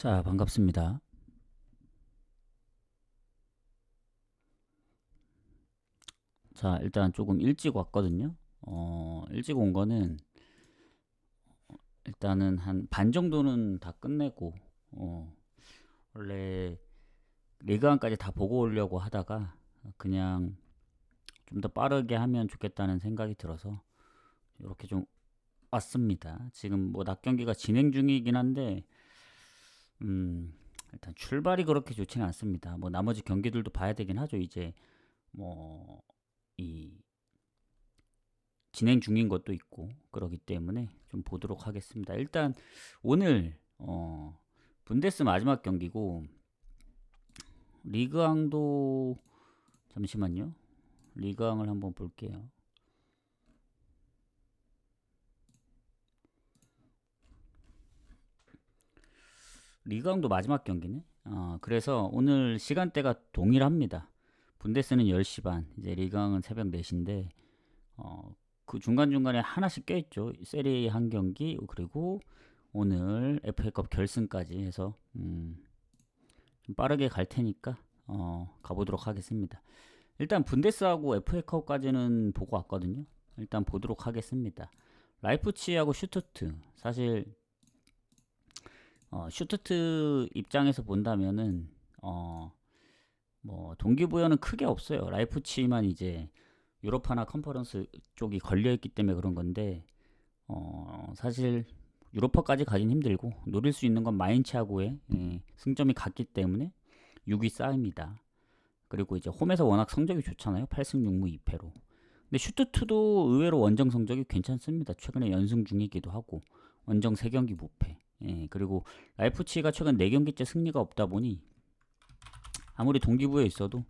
자, 반갑습니다. 자, 일단 조금 일찍 왔거든요. 일찍 온 거는 일단은 한 반 정도는 다 끝내고, 원래 리그안까지 다 보고 오려고 하다가 그냥 좀 더 빠르게 하면 좋겠다는 생각이 들어서 이렇게 좀 왔습니다. 지금 뭐 낮 경기가 진행 중이긴 한데, 일단 출발이 그렇게 좋지는 않습니다. 뭐 나머지 경기들도 봐야 되긴 하죠. 이제 뭐 이 진행 중인 것도 있고 그러기 때문에 좀 보도록 하겠습니다. 일단 오늘 분데스 마지막 경기고 리그왕도 잠시만요. 리그왕을 한번 볼게요. 리그왕도 마지막 경기네. 그래서 오늘 시간대가 동일합니다. 분데스는 10시 반, 이제 리그왕은 새벽 4시인데 그 중간중간에 하나씩 껴있죠. 세리에 한 경기, 그리고 오늘 FA컵 결승까지 해서 좀 빠르게 갈 테니까 가보도록 하겠습니다. 일단 분데스하고 FA컵까지는 보고 왔거든요. 일단 보도록 하겠습니다. 라이프치히하고 슈투트, 사실 슈투트 입장에서 본다면은 뭐 동기부여는 크게 없어요. 라이프치히만 이제 유로파나 컨퍼런스 쪽이 걸려있기 때문에 그런 건데 사실 유로파까지 가긴 힘들고 노릴 수 있는 건 마인츠하고의 승점이 같기 때문에 6위 싸움이다. 그리고 이제 홈에서 워낙 성적이 좋잖아요. 8승 6무 2패로. 근데 슈투트도 의외로 원정 성적이 괜찮습니다. 최근에 연승 중이기도 하고 원정 3경기 무패. 그리고 라이프치히가 최근 4경기째 승리가 없다 보니 아무리 동기부여 있어도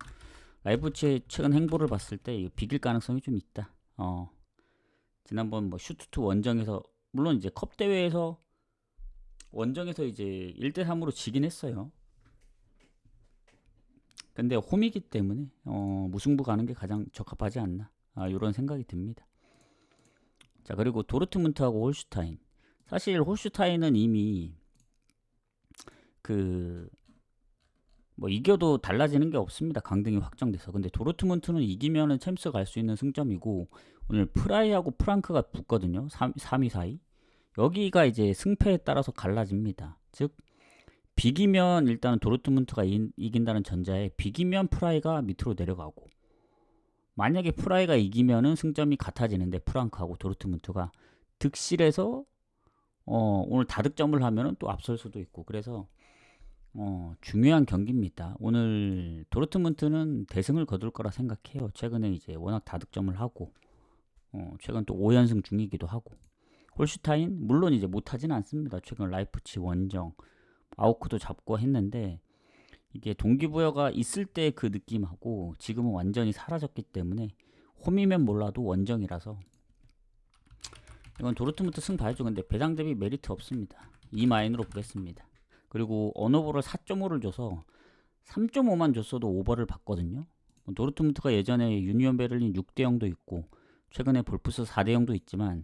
라이프치히 최근 행보를 봤을 때 비길 가능성이 좀 있다. 지난번 뭐 슈투트 원정에서 물론 이제 컵 대회에서 원정에서 이제 1대3으로 지긴 했어요. 근데 홈이기 때문에 무승부 가는 게 가장 적합하지 않나 이런 생각이 듭니다. 자, 그리고 도르트문트하고 홀슈타인, 사실 홀슈타인은 이미 그 뭐 이겨도 달라지는 게 없습니다. 강등이 확정돼서. 근데 도르트문트는 이기면은 챔스 갈 수 있는 승점이고 오늘 프라이하고 프랑크가 붙거든요. 3위 사이. 여기가 이제 승패에 따라서 갈라집니다. 즉 비기면 일단은 도르트문트가 이긴다는 전자에 비기면 프라이가 밑으로 내려가고 만약에 프라이가 이기면은 승점이 같아지는데 프랑크하고 도르트문트가 득실해서 오늘 다득점을 하면은 또 앞설 수도 있고 그래서 중요한 경기입니다. 오늘 도르트문트는 대승을 거둘 거라 생각해요. 최근에 이제 워낙 다득점을 하고 최근 또 5연승 중이기도 하고 홀슈타인 물론 이제 못하진 않습니다. 최근 라이프치 원정 아우크도 잡고 했는데 이게 동기부여가 있을 때 그 느낌하고 지금은 완전히 사라졌기 때문에 홈이면 몰라도 원정이라서 이건 도르트문트 승 봐야죠. 근데 배당 대비 메리트 없습니다. 이 마인으로 보겠습니다. 그리고 언어보를 4.5를 줘서 3.5만 줬어도 오버를 받거든요. 도르트문트가 예전에 유니온 베를린 6대0도 있고 최근에 볼프스 4대0도 있지만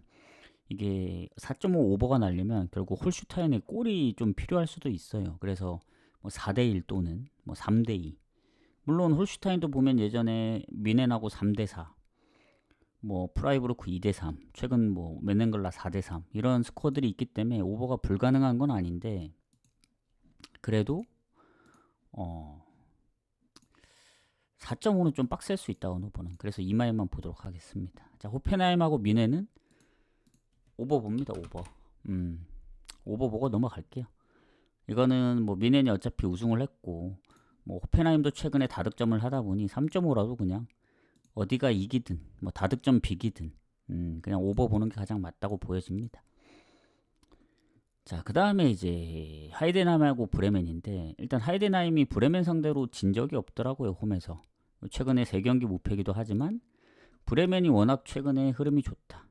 이게 4.5 오버가 날리면 결국 홀슈타인의 골이 좀 필요할 수도 있어요. 그래서 뭐 4대1 또는 뭐 3대2, 물론 홀슈타인도 보면 예전에 미넨하고 3대4, 뭐 프라이브루크 2대3, 최근 뭐 맨넨글라 4대3 이런 스코어들이 있기 때문에 오버가 불가능한 건 아닌데 그래도 4.5는 좀 빡셀 수 있다. 어느 보는. 그래서 이마에만 보도록 하겠습니다. 자, 호펜하임하고 미네는 오버 봅니다. 오버. 오버 보고 넘어갈게요. 이거는 뭐 미넨이 어차피 우승을 했고 뭐 호펜하임도 최근에 다득점을 하다 보니 3.5라도 그냥 어디가 이기든 뭐 다득점 비기든 그냥 오버 보는 게 가장 맞다고 보여집니다. 자, 그 다음에 이제 하이덴하임하고 브레멘인데 일단 하이덴하임이 브레멘 상대로 진 적이 없더라고요. 홈에서. 최근에 3경기 무패기도 하지만 브레멘이 워낙 최근에 흐름이 좋다.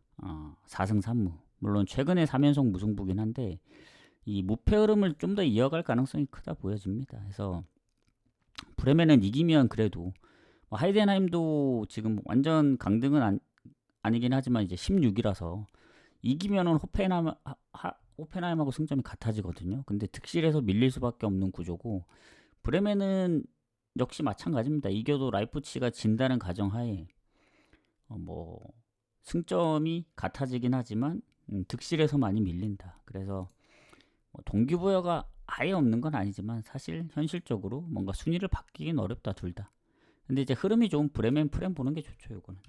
4승 3무. 물론 최근에 3연속 무승부긴 한데 이 무패 흐름을 좀 더 이어갈 가능성이 크다 보여집니다. 그래서 브레멘은 이기면 그래도 뭐 하이덴하임도 지금 완전 강등은 아니긴 하지만 이제 16이라서 이기면은 호펜하임하고 승점이 같아지거든요. 근데 득실에서 밀릴 수밖에 없는 구조고, 브레멘은 역시 마찬가지입니다. 이겨도 라이프치히가 진다는 가정하에 뭐 승점이 같아지긴 하지만 득실에서 많이 밀린다. 그래서 뭐 동기부여가 아예 없는 건 아니지만 사실 현실적으로 뭔가 순위를 바뀌긴 어렵다, 둘 다. 근데 이제 흐름이 좋은 브레멘 프렌 보는 게 좋죠, 요거는.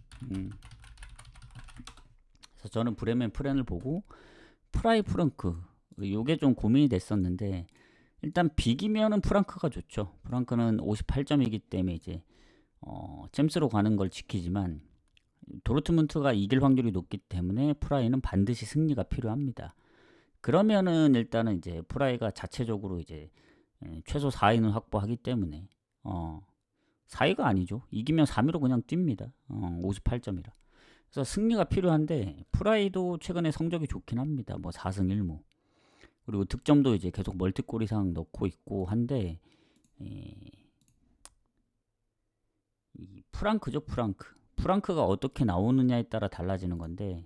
그래서 저는 브레멘 프렌을 보고 프라이 프랑크, 요게 좀 고민이 됐었는데, 일단 비기면은 프랑크가 좋죠. 프랑크는 58점이기 때문에 이제 챔스로 가는 걸 지키지만, 도르트문트가 이길 확률이 높기 때문에 프라이는 반드시 승리가 필요합니다. 그러면은 일단은 이제 프라이가 자체적으로 이제 최소 4위는 확보하기 때문에 4위가 아니죠. 이기면 3위로 그냥 뜁니다. 58점이라. 그래서 승리가 필요한데, 프라이도 최근에 성적이 좋긴 합니다. 뭐 4승 1무. 그리고 득점도 이제 계속 멀티골 이상 넣고 있고 한데, 이 프랑크죠, 프랑크. 프랑크가 어떻게 나오느냐에 따라 달라지는 건데,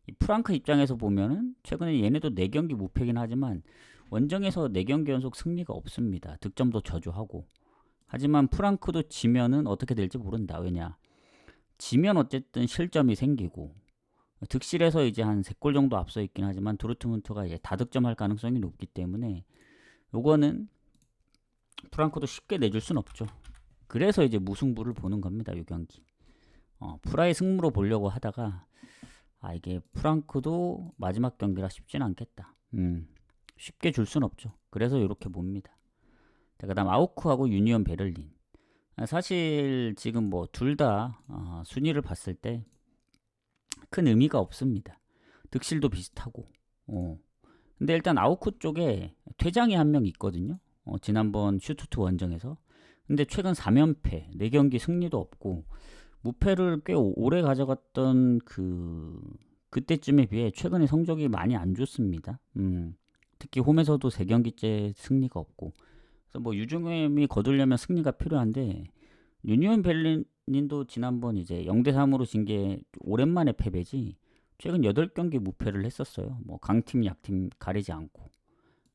이 프랑크 입장에서 보면은 최근에 얘네도 4경기 무패긴 하지만 원정에서 4경기 연속 승리가 없습니다. 득점도 저조하고. 하지만 프랑크도 지면은 어떻게 될지 모른다. 왜냐? 지면 어쨌든 실점이 생기고, 득실에서 이제 한 3골 정도 앞서 있긴 하지만 도르트문트가 이제 다득점할 가능성이 높기 때문에 요거는 프랑크도 쉽게 내줄 순 없죠. 그래서 이제 무승부를 보는 겁니다, 요 경기. 프라이 승부로 보려고 하다가 이게 프랑크도 마지막 경기라 쉽진 않겠다. 쉽게 줄 순 없죠. 그래서 이렇게 봅니다. 그 다음 아우크하고 유니온 베를린. 사실 지금 뭐 둘 다 순위를 봤을 때 큰 의미가 없습니다. 득실도 비슷하고. 근데 일단 아우크 쪽에 퇴장이 한 명 있거든요. 지난번 슈투트 원정에서. 근데 최근 3연패, 4경기 승리도 없고 무패를 꽤 오래 가져갔던 그때쯤에 비해 최근에 성적이 많이 안 좋습니다. 특히 홈에서도 3경기째 승리가 없고. 그래서 뭐 유중햄이 거두려면 승리가 필요한데, 유니온 베를린도 지난번 이제 0대3으로 진 게 오랜만에 패배지, 최근 8경기 무패를 했었어요. 뭐 강팀 약팀 가리지 않고.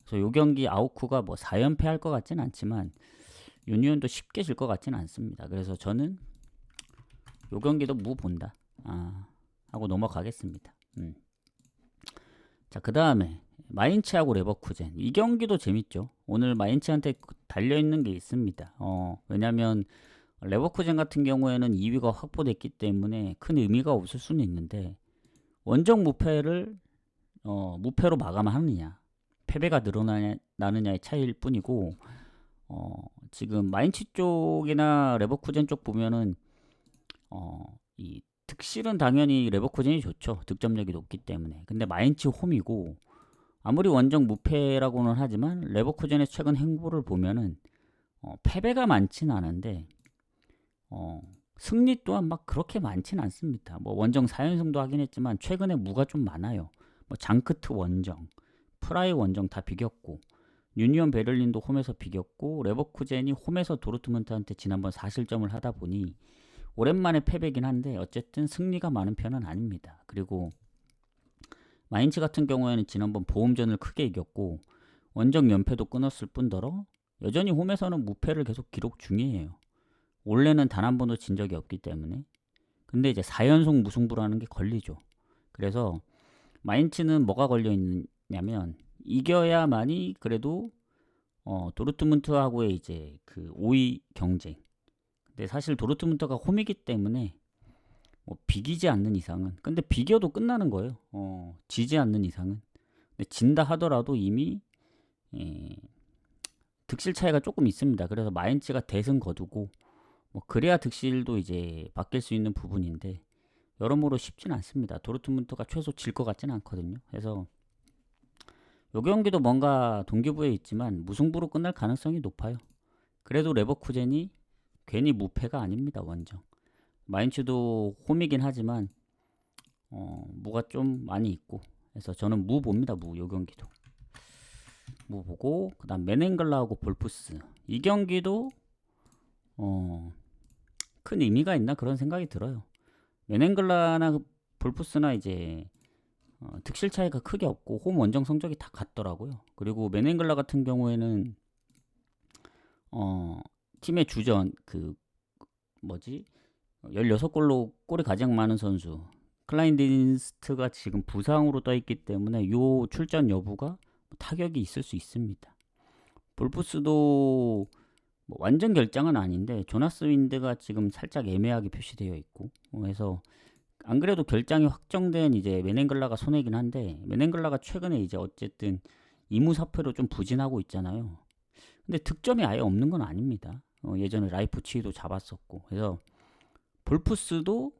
그래서 요 경기 아우크가 뭐 4연패 할 것 같진 않지만 유니온도 쉽게 질 것 같진 않습니다. 그래서 저는 요 경기도 무 본다 하고 넘어가겠습니다. 자, 그 다음에 마인츠하고 레버쿠젠. 이 경기도 재밌죠. 오늘 마인츠한테 달려있는 게 있습니다. 왜냐면 레버쿠젠 같은 경우에는 2위가 확보됐기 때문에 큰 의미가 없을 수는 있는데, 원정 무패를 무패로 마감하느냐, 패배가 늘어나느냐의 차이일 뿐이고, 지금 마인츠 쪽이나 레버쿠젠 쪽 보면은 이 득실은 당연히 레버쿠젠이 좋죠. 득점력이 높기 때문에. 근데 마인츠 홈이고, 아무리 원정 무패라고는 하지만 레버쿠젠의 최근 행보를 보면은 패배가 많진 않은데 승리 또한 막 그렇게 많진 않습니다. 뭐 원정 4연승도 하긴 했지만 최근에 무가 좀 많아요. 뭐 장크트 원정, 프라이 원정 다 비겼고, 유니온 베를린도 홈에서 비겼고, 레버쿠젠이 홈에서 도르트문트한테 지난번 4실점을 하다 보니 오랜만에 패배긴 한데 어쨌든 승리가 많은 편은 아닙니다. 그리고 마인츠 같은 경우에는 지난번 보험전을 크게 이겼고 원정 연패도 끊었을 뿐더러 여전히 홈에서는 무패를 계속 기록 중이에요. 원래는 단 한 번도 진 적이 없기 때문에. 근데 이제 4연속 무승부라는 게 걸리죠. 그래서 마인츠는 뭐가 걸려 있냐면, 이겨야만이 그래도 도르트문트하고의 이제 그 5위 경쟁. 근데 사실 도르트문트가 홈이기 때문에 뭐 비기지 않는 이상은, 근데 비겨도 끝나는 거예요. 지지 않는 이상은. 근데 진다 하더라도 이미 득실 차이가 조금 있습니다. 그래서 마인츠가 대승 거두고 뭐 그래야 득실도 이제 바뀔 수 있는 부분인데, 여러모로 쉽진 않습니다. 도르트문트가 최소 질 것 같지는 않거든요. 그래서 요 경기도 뭔가 동기부여 있지만 무승부로 끝날 가능성이 높아요. 그래도 레버쿠젠이 괜히 무패가 아닙니다. 원정. 마인츠도 홈이긴 하지만 무가 좀 많이 있고, 그래서 저는 무 봅니다. 요 경기도 무 보고, 그 다음 메넨글라하고 볼프스. 이 경기도 큰 의미가 있나 그런 생각이 들어요. 메넨글라나 볼프스나 이제 득실 차이가 크게 없고 홈 원정 성적이 다 같더라고요. 그리고 맨앵글라 같은 경우에는 팀의 주전 그 뭐지 16골로 골이 가장 많은 선수 클라인디스트가 지금 부상으로 떠 있기 때문에 요 출전 여부가 타격이 있을 수 있습니다. 볼프스도 뭐 완전 결장은 아닌데 조나스 윈드가 지금 살짝 애매하게 표시되어 있고 그래서 안 그래도 결장이 확정된 이제 맨앵글라가 손해긴 한데 맨앵글라가 최근에 이제 어쨌든 2무4패로 좀 부진하고 있잖아요. 근데 득점이 아예 없는 건 아닙니다. 예전에 라이프치히도 잡았었고 그래서 볼프스도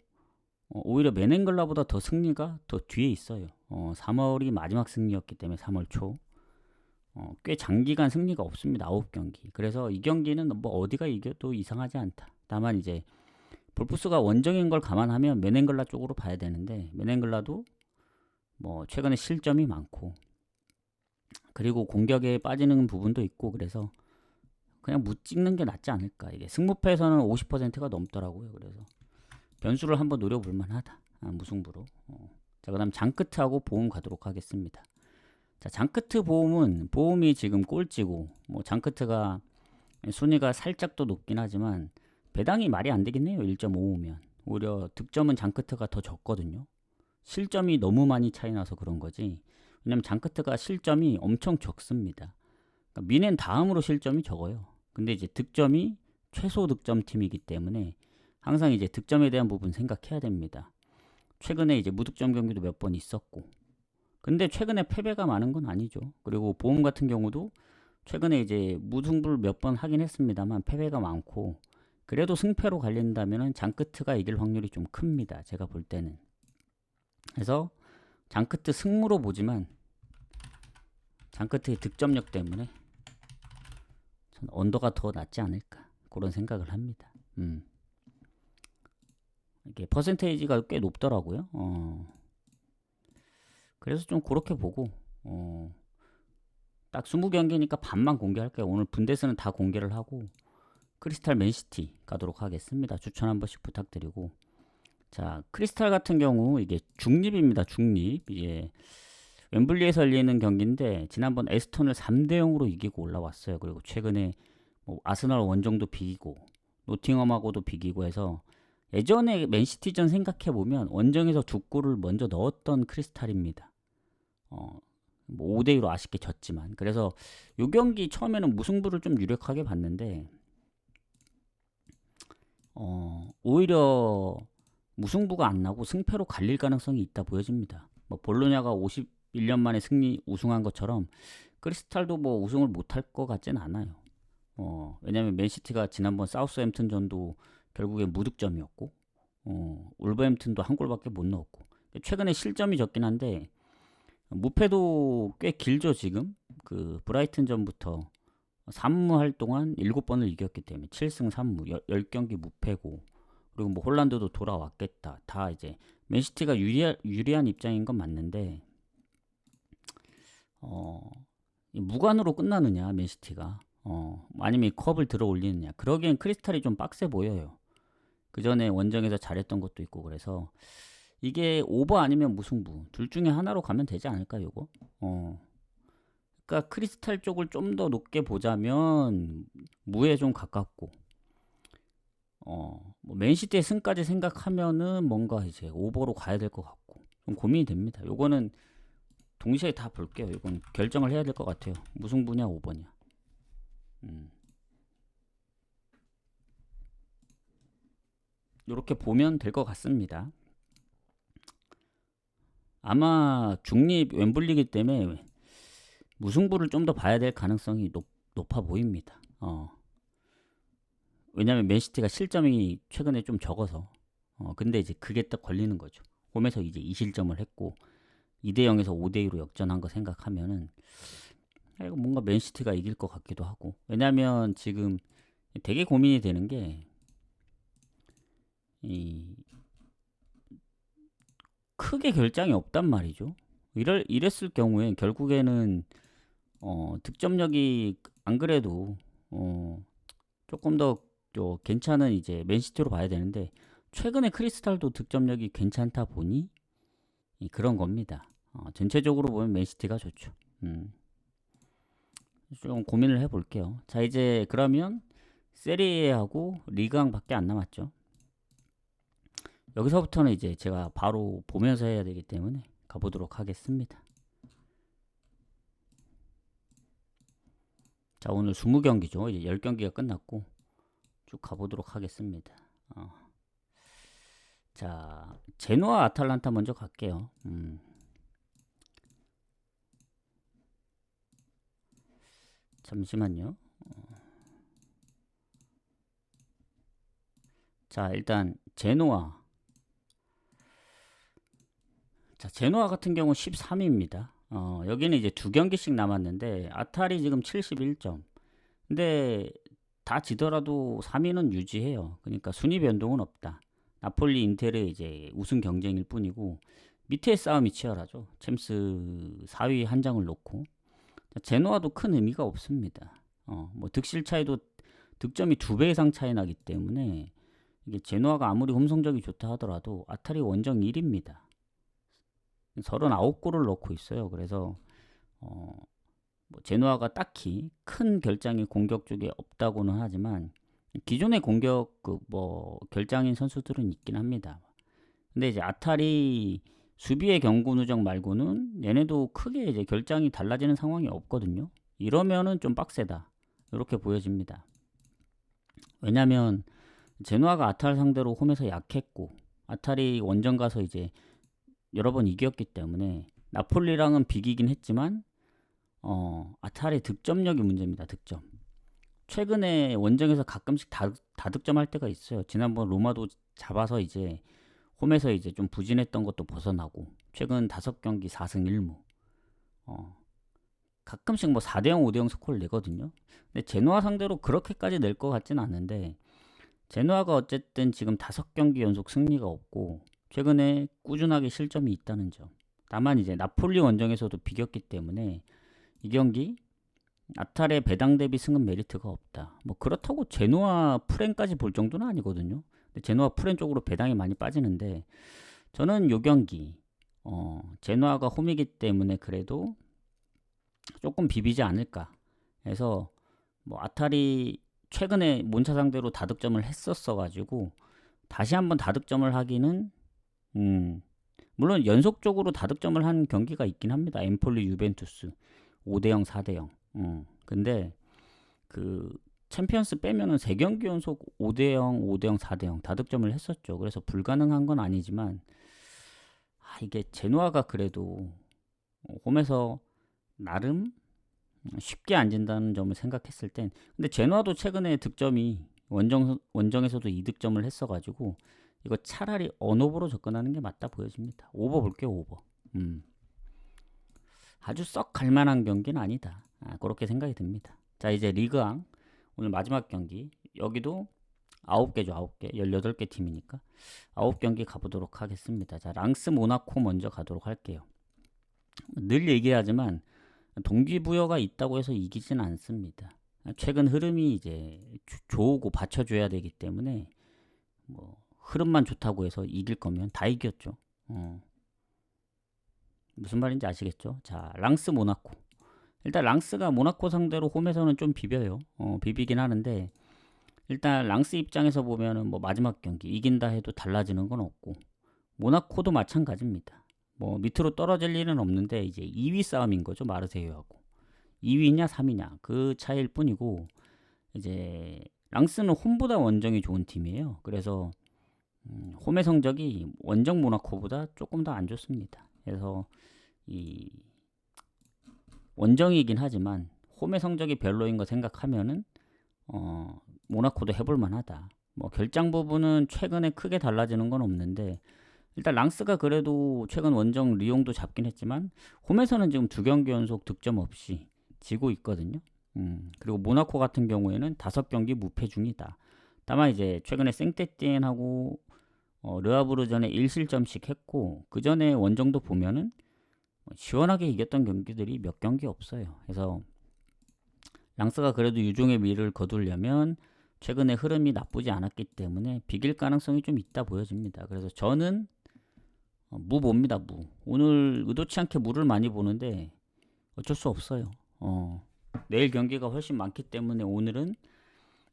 오히려 맨앵글라보다 더 승리가 더 뒤에 있어요. 3월이 마지막 승리였기 때문에 3월 초 꽤 장기간 승리가 없습니다. 9경기. 그래서 이 경기는 뭐 어디가 이겨도 이상하지 않다. 다만 이제 볼프스가 원정인 걸 감안하면 맨앵글라 쪽으로 봐야 되는데 맨앵글라도 뭐 최근에 실점이 많고 그리고 공격에 빠지는 부분도 있고 그래서 그냥 못 찍는 게 낫지 않을까. 이게 승무패에서는 50%가 넘더라고요. 그래서 변수를 한번 노려볼 만하다. 무승부로. 자, 그다음 장크트하고 보험 가도록 하겠습니다. 자, 장크트 보험이 지금 꼴찌고 뭐 장크트가 순위가 살짝 더 높긴 하지만 배당이 말이 안 되겠네요. 1.55면 오히려 득점은 장크트가 더 적거든요. 실점이 너무 많이 차이 나서 그런 거지. 왜냐면 장크트가 실점이 엄청 적습니다. 그러니까 미넨 다음으로 실점이 적어요. 근데 이제 득점이 최소 득점 팀이기 때문에 항상 이제 득점에 대한 부분 생각해야 됩니다. 최근에 이제 무득점 경기도 몇 번 있었고 근데 최근에 패배가 많은 건 아니죠. 그리고 보험 같은 경우도 최근에 이제 무승부를 몇 번 하긴 했습니다만 패배가 많고 그래도 승패로 갈린다면은 장크트가 이길 확률이 좀 큽니다. 제가 볼 때는. 그래서 장크트 승무로 보지만 장크트의 득점력 때문에 전 언더가 더 낫지 않을까 그런 생각을 합니다. 이게 퍼센테이지가 꽤 높더라고요. 그래서 좀 그렇게 보고 딱 20경기니까 반만 공개할게요. 오늘 분데스는 다 공개를 하고 크리스탈 맨시티 가도록 하겠습니다. 추천 한 번씩 부탁드리고 자 크리스탈 같은 경우 이게 중립입니다. 중립 이게 웸블리에서 열리는 경기인데 지난번 에스턴을 3대0으로 이기고 올라왔어요. 그리고 최근에 뭐 아스널 원정도 비기고 노팅엄하고도 비기고 해서 예전에 맨시티전 생각해보면 원정에서 2골을 먼저 넣었던 크리스탈입니다. 뭐 5대2로 아쉽게 졌지만 그래서 요 경기 처음에는 무승부를 좀 유력하게 봤는데 오히려 무승부가 안 나고 승패로 갈릴 가능성이 있다 보여집니다. 뭐 볼로냐가 51년 만에 우승한 것처럼 크리스탈도 뭐 우승을 못할 것 같진 않아요. 왜냐면 맨시티가 지난번 사우스햄튼전도 결국에 무득점이었고 울버햄튼도 한 골밖에 못 넣었고 최근에 실점이 적긴 한데 무패도 꽤 길죠. 지금 그 브라이튼전부터 3무 할 동안 7번을 이겼기 때문에 7승 3무 10경기 무패고 그리고 뭐 홀란드도 돌아왔겠다. 다 이제 맨시티가 유리한 입장인 건 맞는데 무관으로 끝나느냐 맨시티가 아니면 컵을 들어 올리느냐 그러기엔 크리스탈이 좀 빡세 보여요. 그 전에 원정에서 잘했던 것도 있고 그래서 이게 오버 아니면 무승부 둘 중에 하나로 가면 되지 않을까 요거. 그러니까 크리스탈 쪽을 좀 더 높게 보자면 무에 좀 가깝고 뭐 맨시티의 승까지 생각하면은 뭔가 이제 오버로 가야 될 것 같고 좀 고민이 됩니다. 요거는 동시에 다 볼게요. 이건 결정을 해야 될 것 같아요. 무승부냐 오버냐. 이렇게 보면 될 것 같습니다. 아마 중립 웸블리기 때문에 무승부를 좀 더 봐야 될 가능성이 높아 보입니다. 왜냐면 맨시티가 실점이 최근에 좀 적어서 근데 이제 그게 딱 걸리는 거죠. 홈에서 이제 2실점을 했고 2대0에서 5대2로 역전한 거 생각하면은 이거 뭔가 맨시티가 이길 것 같기도 하고 왜냐면 지금 되게 고민이 되는 게 크게 결장이 없단 말이죠. 이랬을 경우에 결국에는 득점력이 안 그래도 조금 더 괜찮은 이제 맨시티로 봐야 되는데 최근에 크리스탈도 득점력이 괜찮다 보니 그런 겁니다. 전체적으로 보면 맨시티가 좋죠. 좀 고민을 해볼게요. 자, 이제 그러면 세리에하고 리그왕밖에 안 남았죠. 여기서부터는 이제 제가 바로 보면서 해야 되기 때문에 가보도록 하겠습니다. 자, 오늘 20경기죠. 이제 10경기가 끝났고 쭉 가보도록 하겠습니다. 자, 제노아 아탈란타 먼저 갈게요. 잠시만요. 자, 일단 제노아. 자, 제노아 같은 경우 13위입니다. 여기는 이제 2경기씩 남았는데 아탈이 지금 71점. 근데 다 지더라도 3위는 유지해요. 그러니까 순위 변동은 없다. 나폴리, 인텔의 이제 우승 경쟁일 뿐이고 밑에 싸움이 치열하죠. 챔스 4위 한 장을 놓고 제노아도 큰 의미가 없습니다. 뭐 득실 차이도 득점이 2배 이상 차이 나기 때문에 이게 제노아가 아무리 홈 성적이 좋다 하더라도 아탈이 원정 1위입니다. 39골을 넣고 있어요. 그래서 뭐 제노아가 딱히 큰 결장이 공격 쪽에 없다고는 하지만 기존의 공격 뭐 결장인 선수들은 있긴 합니다. 근데 이제 아탈이 수비의 경고 누적 말고는 얘네도 크게 이제 결장이 달라지는 상황이 없거든요. 이러면은 좀 빡세다. 이렇게 보여집니다. 왜냐면 제노아가 아탈 상대로 홈에서 약했고 아탈이 원정 가서 이제 여러 번 이겼기 때문에 나폴리랑은 비기긴 했지만 아탈의 득점력이 문제입니다. 득점. 최근에 원정에서 가끔씩 다득점할 때가 있어요. 지난번 로마도 잡아서 이제 홈에서 이제 좀 부진했던 것도 벗어나고 최근 5경기 4승 1무. 가끔씩 뭐 4대0, 5대0 스코어를 내거든요. 근데 제노아 상대로 그렇게까지 낼 것 같진 않는데 제노아가 어쨌든 지금 5경기 연속 승리가 없고 최근에 꾸준하게 실점이 있다는 점. 다만 이제 나폴리 원정에서도 비겼기 때문에 이 경기 아탈의 배당 대비 승은 메리트가 없다. 뭐 그렇다고 제노아 프렌까지 볼 정도는 아니거든요. 근데 제노아 프렌 쪽으로 배당이 많이 빠지는데 저는 요 경기 제노아가 홈이기 때문에 그래도 조금 비비지 않을까 해서 뭐 아탈이 최근에 몬차 상대로 다득점을 했었어 가지고 다시 한번 다득점을 하기는 물론 연속적으로 다득점을 한 경기가 있긴 합니다. 엠폴리 유벤투스 5대0 4대0. 근데 그 챔피언스 빼면은 3경기 연속 5대0 5대0 4대0 다득점을 했었죠. 그래서 불가능한 건 아니지만 이게 제노아가 그래도 홈에서 나름 쉽게 안 진다는 점을 생각했을 땐 근데 제노아도 최근에 득점이 원정에서도 2득점을 했어가지고 이거 차라리 언오버로 접근하는 게 맞다 보여집니다. 오버 볼게요. 오버. 아주 썩 갈만한 경기는 아니다. 그렇게 생각이 듭니다. 자, 이제 리그왕 오늘 마지막 경기. 여기도 9개죠. 9개. 18개 팀이니까 9경기 가보도록 하겠습니다. 자, 랑스 모나코 먼저 가도록 할게요. 늘 얘기하지만 동기부여가 있다고 해서 이기진 않습니다. 최근 흐름이 이제 좋고 받쳐줘야 되기 때문에 뭐 흐름만 좋다고 해서 이길 거면 다 이겼죠. 무슨 말인지 아시겠죠? 자, 랑스 모나코. 일단 랑스가 모나코 상대로 홈에서는 좀 비벼요. 비비긴 하는데 일단 랑스 입장에서 보면은 뭐 마지막 경기 이긴다 해도 달라지는 건 없고 모나코도 마찬가지입니다. 뭐 밑으로 떨어질 일은 없는데 이제 2위 싸움인 거죠. 마르세유하고 2위냐 3위냐 그 차이일 뿐이고 이제 랑스는 홈보다 원정이 좋은 팀이에요. 그래서 홈의 성적이 원정 모나코보다 조금 더 안 좋습니다. 그래서 이 원정이긴 하지만 홈의 성적이 별로인 거 생각하면은 모나코도 해볼 만하다. 뭐 결장 부분은 최근에 크게 달라지는 건 없는데 일단 랑스가 그래도 최근 원정 리옹도 잡긴 했지만 홈에서는 지금 2경기 연속 득점 없이 지고 있거든요. 그리고 모나코 같은 경우에는 5경기 무패 중이다. 다만 이제 최근에 생떼띠엔하고 르하브르전에 1실점씩 했고 그 전에 원정도 보면은 시원하게 이겼던 경기들이 몇 경기 없어요. 그래서 랑스가 그래도 유종의 미를 거두려면 최근에 흐름이 나쁘지 않았기 때문에 비길 가능성이 좀 있다 보여집니다. 그래서 저는 무 봅니다, 무. 오늘 의도치 않게 무를 많이 보는데 어쩔 수 없어요. 내일 경기가 훨씬 많기 때문에 오늘은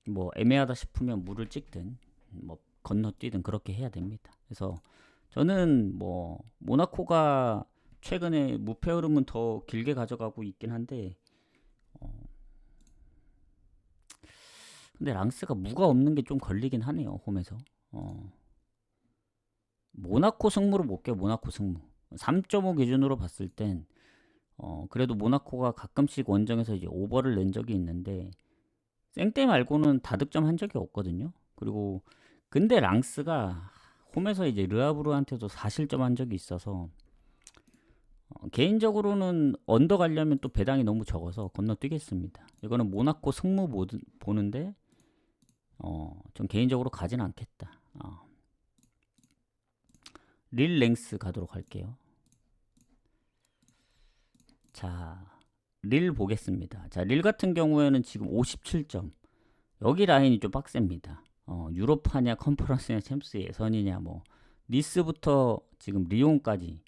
뭐 애매하다 싶으면 무를 찍든 뭐 건너뛰든 그렇게 해야 됩니다. 그래서 저는 뭐 모나코가 최근에 무패 흐름은 더 길게 가져가고 있긴 한데 근데 랑스가 무가 없는 게 좀 걸리긴 하네요. 홈에서. 모나코 승무로 볼게요. 모나코 승무. 3.5 기준으로 봤을 땐 그래도 모나코가 가끔씩 원정에서 이제 오버를 낸 적이 있는데 생떼 말고는 다득점 한 적이 없거든요. 그리고 근데 랑스가 홈에서 이제 르아브르한테도 4실점 한 적이 있어서 개인적으로는 언더 가려면 또 배당이 너무 적어서 건너뛰겠습니다. 이거는 모나코 승무 보는데 좀 개인적으로 가진 않겠다. 릴 랭스 가도록 할게요. 자, 릴 보겠습니다. 자, 릴 같은 경우에는 지금 57점. 여기 라인이 좀 빡셉니다. 유로파냐 컨퍼런스냐 챔스 예선이냐 뭐 니스부터 지금 리옹까지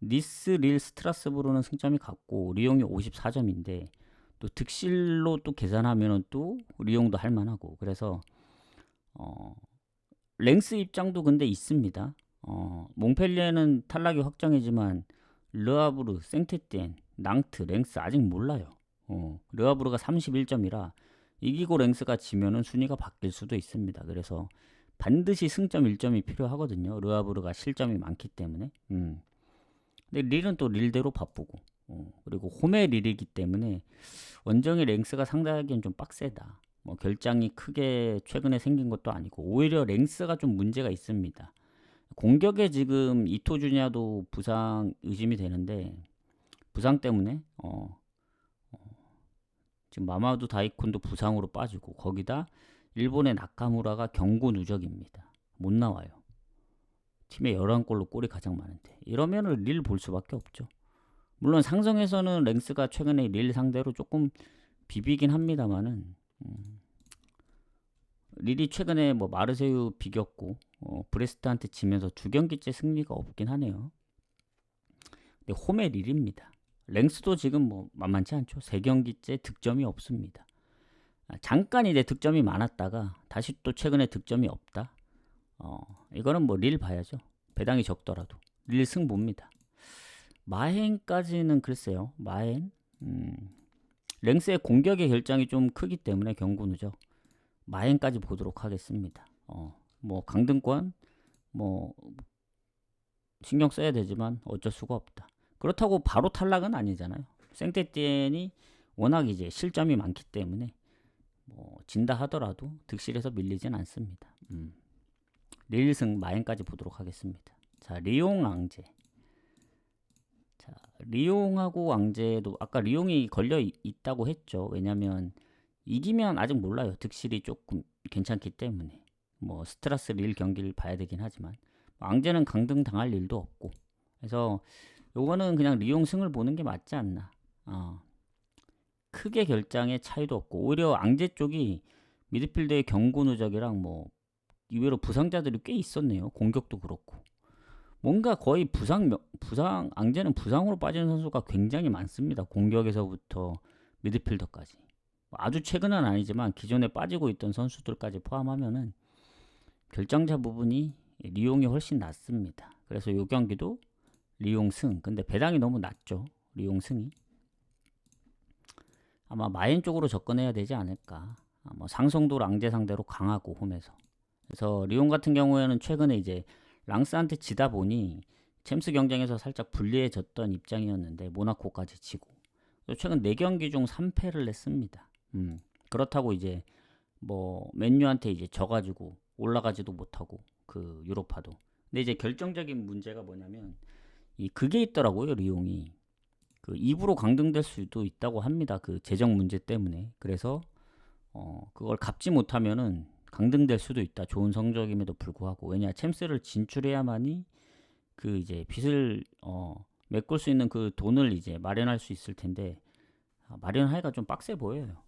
니스, 릴, 스트라스부르는 승점이 같고 리옹이 54점인데 또 득실로 또 계산하면은 또 리옹도 할만하고 그래서 랭스 입장도 근데 있습니다. 몽펠리에는 탈락이 확정이지만 르아브르, 생테티엔, 낭트, 랭스 아직 몰라요. 르아브르가 31점이라 이기고 랭스가 지면은 순위가 바뀔 수도 있습니다. 그래서 반드시 승점 1점이 필요하거든요. 르아브르가 실점이 많기 때문에. 근데 릴은 또 릴대로 바쁘고 그리고 홈의 릴이기 때문에 원정의 랭스가 상대하기엔 좀 빡세다. 뭐 결장이 크게 최근에 생긴 것도 아니고 오히려 랭스가 좀 문제가 있습니다. 공격에 지금 이토주냐도 부상 의심이 되는데 부상 때문에 지금 마마두 다이콘도 부상으로 빠지고 거기다 일본의 나카무라가 경고 누적입니다. 못 나와요. 팀에 11골로 골이 가장 많은데 이러면은 릴 볼 수밖에 없죠. 물론 상성에서는 랭스가 최근에 릴 상대로 조금 비비긴 합니다만은 릴이 최근에 뭐 마르세유 비겼고 브레스트한테 지면서 2경기째 승리가 없긴 하네요. 근데 홈의 릴입니다. 랭스도 지금 뭐 만만치 않죠. 3경기째 득점이 없습니다. 잠깐 이제 득점이 많았다가 다시 또 최근에 득점이 없다. 이거는 뭐 릴 봐야죠. 배당이 적더라도 릴 승부입니다. 마헨까지는 글쎄요. 마헨 랭스의 공격의 결장이 좀 크기 때문에 경고 누적. 마헨까지 보도록 하겠습니다. 뭐 강등권 뭐 신경 써야 되지만 어쩔 수가 없다. 그렇다고 바로 탈락은 아니잖아요. 생떼띠엔이 워낙 이제 실점이 많기 때문에 뭐 진다 하더라도 득실에서 밀리진 않습니다. 릴승 마엔까지 보도록 하겠습니다. 자, 리옹 앙제. 자, 리옹하고 앙제도 아까 리옹이 걸려 있다고 했죠. 왜냐면 이기면 아직 몰라요. 득실이 조금 괜찮기 때문에 뭐 스트라스 릴 경기를 봐야 되긴 하지만 앙제는 강등 당할 일도 없고 그래서 요거는 그냥 리옹 승을 보는 게 맞지 않나. 크게 결장의 차이도 없고 오히려 앙제 쪽이 미드필더의 경고 누적이랑 뭐 의외로 부상자들이 꽤 있었네요. 공격도 그렇고 뭔가 거의 부상 앙제는 부상으로 빠지는 선수가 굉장히 많습니다. 공격에서부터 미드필더까지 아주 최근은 아니지만 기존에 빠지고 있던 선수들까지 포함하면은 결정자 부분이 리옹이 훨씬 낮습니다. 그래서 이 경기도 리옹 승. 근데 배당이 너무 낮죠. 리옹 승이. 아마 마엔 쪽으로 접근해야 되지 않을까. 뭐 상성도 랑제 상대로 강하고 홈에서. 그래서 리옹 같은 경우에는 최근에 이제 랑스한테 지다 보니 챔스 경쟁에서 살짝 불리해졌던 입장이었는데 모나코까지 지고 최근 4경기 중 3패를 냈습니다. 그렇다고 이제 뭐 맨유한테 이제 져가지고 올라가지도 못하고 그 유로파도. 근데 이제 결정적인 문제가 뭐냐면 그게 있더라고요. 리옹이 그 2부로 강등될 수도 있다고 합니다. 그 재정 문제 때문에. 그래서 그걸 갚지 못하면은 강등될 수도 있다. 좋은 성적임에도 불구하고. 왜냐 챔스를 진출해야만이 그 이제 빚을 메꿀 수 있는 그 돈을 이제 마련할 수 있을 텐데 마련하기가 좀 빡세 보여요.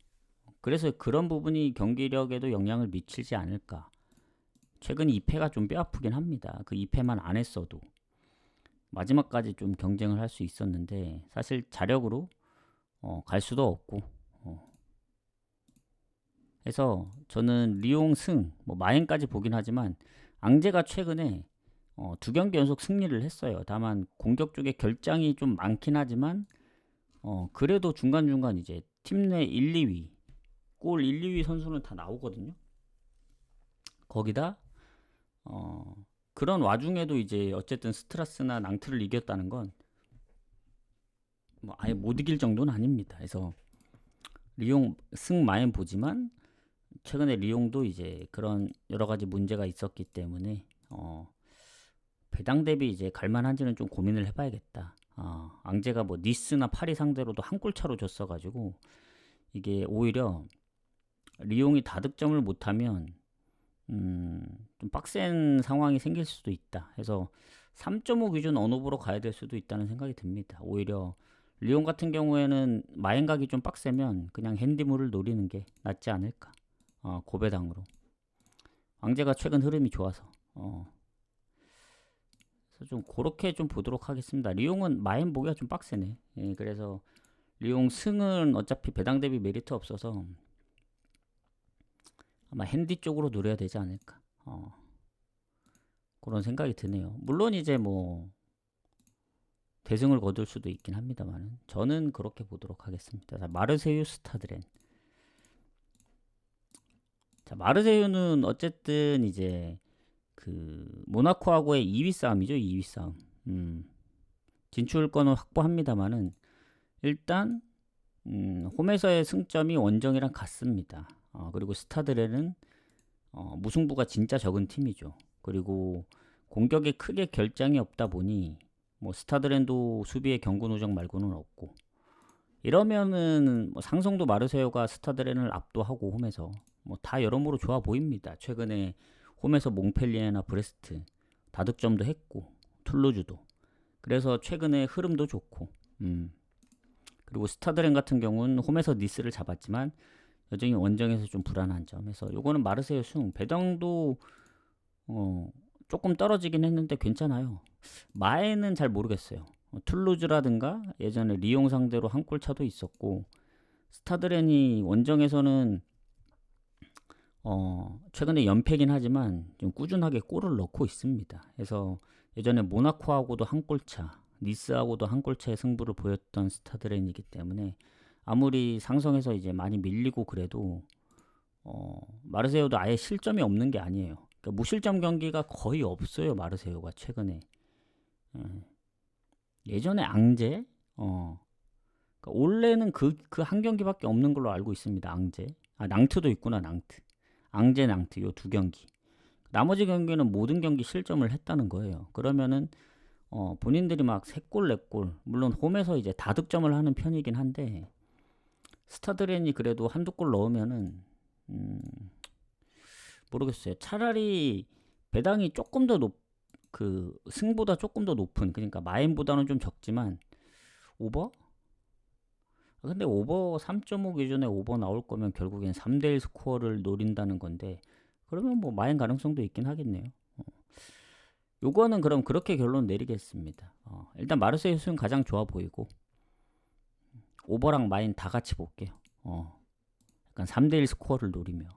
그래서 그런 부분이 경기력에도 영향을 미치지 않을까. 최근 2패가 좀 뼈아프긴 합니다. 그 2패만 안 했어도 마지막까지 좀 경쟁을 할 수 있었는데 사실 자력으로 갈 수도 없고 해서 저는 리옹 승, 뭐 마행까지 보긴 하지만 앙제가 최근에 2경기 연속 승리를 했어요. 다만 공격 쪽에 결장이 좀 많긴 하지만 그래도 중간중간 이제 팀 내 1, 2위, 골 1, 2위 선수는 다 나오거든요. 거기다 그런 와중에도 이제 어쨌든 스트라스나 낭트를 이겼다는 건 뭐 아예 못 이길 정도는 아닙니다. 그래서 리옹 승 마행 보지만 최근에 리옹도 이제 그런 여러 가지 문제가 있었기 때문에 배당 대비 이제 갈만한지는 좀 고민을 해봐야겠다. 앙제가 뭐 니스나 파리 상대로도 한 골 차로 졌어가지고 이게 오히려 리옹이 다득점을 못하면 좀 빡센 상황이 생길 수도 있다. 해서 3.5 기준 언오브로 가야 될 수도 있다는 생각이 듭니다. 오히려 리옹 같은 경우에는 마행각이 좀 빡세면 그냥 핸디물을 노리는 게 낫지 않을까. 고배당으로. 앙제가 최근 흐름이 좋아서. 그래서 좀 그렇게 좀 보도록 하겠습니다. 리옹은 마행 보기가 좀 빡세네. 예, 그래서 리옹 승은 어차피 배당 대비 메리트 없어서 아마 핸디 쪽으로 노려야 되지 않을까. 그런 생각이 드네요. 물론 이제 뭐 대승을 거둘 수도 있긴 합니다만 저는 그렇게 보도록 하겠습니다. 자, 마르세유 스타드렌. 자, 마르세유는 어쨌든 이제 그 모나코하고의 2위 싸움이죠. 2위 싸움. 진출권은 확보합니다만은 일단 홈에서의 승점이 원정이랑 같습니다. 그리고 스타드렌은 무승부가 진짜 적은 팀이죠. 그리고 공격에 크게 결장이 없다 보니 뭐 스타드렌도 수비의 경고 누적 말고는 없고 이러면은 뭐 상성도 마르세유가 스타드렌을 압도하고 홈에서 뭐 다 여러모로 좋아 보입니다. 최근에 홈에서 몽펠리에나 브레스트 다득점도 했고 툴루즈도 그래서 최근에 흐름도 좋고 그리고 스타드렌 같은 경우는 홈에서 니스를 잡았지만 여전히 원정에서 좀 불안한 점에서 요거는 마르세유 승 배당도 조금 떨어지긴 했는데 괜찮아요. 마에는 잘 모르겠어요. 툴루즈라든가 예전에 리옹 상대로 한 골 차도 있었고 스타드렌이 원정에서는 최근에 연패긴 하지만 좀 꾸준하게 골을 넣고 있습니다. 그래서 예전에 모나코하고도 한 골차, 니스하고도 한 골차의 승부를 보였던 스타드렌이기 때문에 아무리 상성에서 이제 많이 밀리고 그래도 마르세유도 아예 실점이 없는 게 아니에요. 그러니까 무실점 경기가 거의 없어요. 마르세유가 최근에. 예전에 앙제, 그러니까 원래는 그 한 경기밖에 없는 걸로 알고 있습니다. 앙제. 낭트도 있구나. 낭트. 앙제, 낭트 요 두 경기. 나머지 경기는 모든 경기 실점을 했다는 거예요. 그러면은 본인들이 막 3골, 4골 물론 홈에서 이제 다득점을 하는 편이긴 한데 스타드렌이 그래도 한두 골 넣으면은 모르겠어요. 차라리 배당이 조금 더 그 승보다 조금 더 높은 그러니까 마인보다는 좀 적지만 오버? 근데 오버 3.5 기준에 오버 나올 거면 결국엔 3대1 스코어를 노린다는 건데 그러면 뭐 마인 가능성도 있긴 하겠네요. 요거는 그럼 그렇게 결론 내리겠습니다. 일단 마르세유 수는 가장 좋아 보이고 오버랑 마인 다 같이 볼게요. 약간 3대1 스코어를 노리며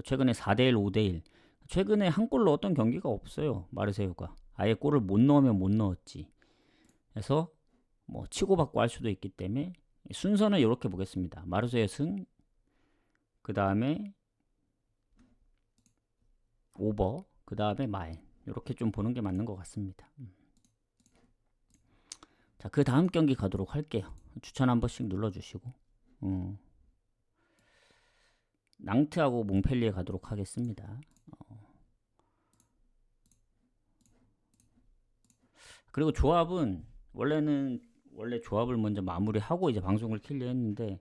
최근에 4대1, 5대1 최근에 한 골 넣었던 경기가 없어요. 마르세유가 아예 골을 못 넣으면 못 넣었지. 그래서 뭐 치고받고 할 수도 있기 때문에 순서는 이렇게 보겠습니다. 마르세유 승, 그 다음에 오버, 그 다음에 마인 이렇게 좀 보는 게 맞는 것 같습니다. 자, 그 다음 경기 가도록 할게요. 추천 한 번씩 눌러주시고 낭트하고 몽펠리에 가도록 하겠습니다. 그리고 조합은 원래 조합을 먼저 마무리하고 이제 방송을 키려 했는데